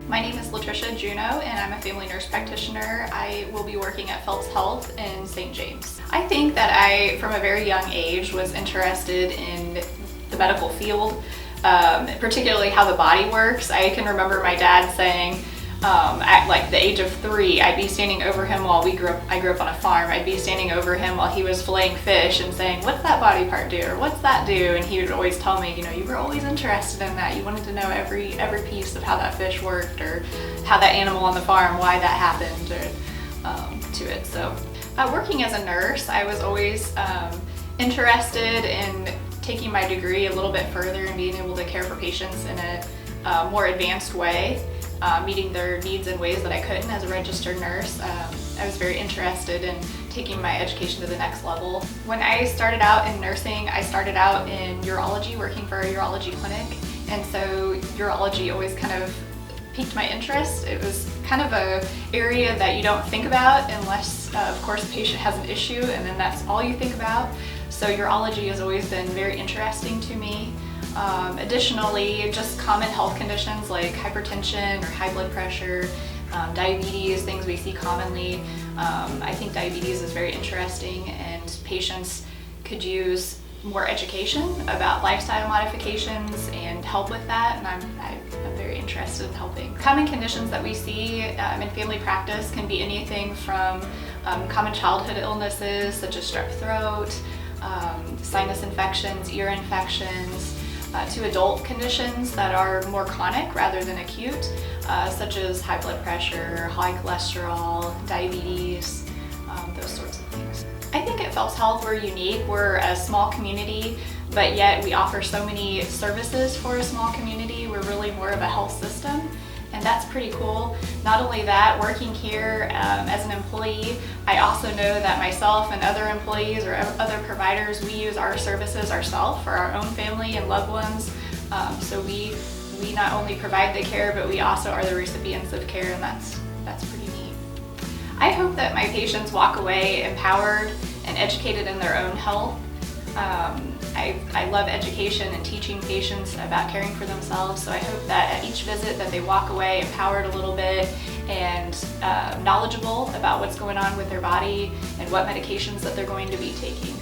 My name is Latricia Juneau, and I'm a family nurse practitioner. I will be working at Phelps Health in St. James. I think that I, from a very young age, was interested in the medical field, particularly how the body works. I can remember my dad saying, at like the age of 3, I'd be standing over him while I grew up on a farm. I'd be standing over him while he was filleting fish and saying, "What's that body part do?" or "What's that do?" And he would always tell me, you were always interested in that. You wanted to know every piece of how that fish worked, or how that animal on the farm, why that happened, or to it. So, working as a nurse, I was always interested in taking my degree a little bit further and being able to care for patients in a more advanced way. Meeting their needs in ways that I couldn't as a registered nurse. I was very interested in taking my education to the next level. When I started out in nursing, I started out in urology, working for a urology clinic, and so urology always kind of piqued my interest. It was kind of an area that you don't think about unless, of course, a patient has an issue, and then that's all you think about. So urology has always been very interesting to me. Additionally, just common health conditions like hypertension or high blood pressure, diabetes, things we see commonly. I think diabetes is very interesting, and patients could use more education about lifestyle modifications and help with that, and I'm very interested in helping. Common conditions that we see in family practice can be anything from common childhood illnesses such as strep throat, sinus infections, ear infections, to adult conditions that are more chronic rather than acute, such as high blood pressure, high cholesterol, diabetes, those sorts of things. I think at Phelps Health we're unique. We're a small community, but yet we offer so many services for a small community. We're really more of a health system, and that's pretty cool. Not only that, working here as an employee, I also know that myself and other employees or other providers, we use our services ourselves for our own family and loved ones. So we not only provide the care, but we also are the recipients of care, and that's pretty neat. I hope that my patients walk away empowered and educated in their own health. I love education and teaching patients about caring for themselves, so I hope that at each visit that they walk away empowered a little bit and knowledgeable about what's going on with their body and what medications that they're going to be taking.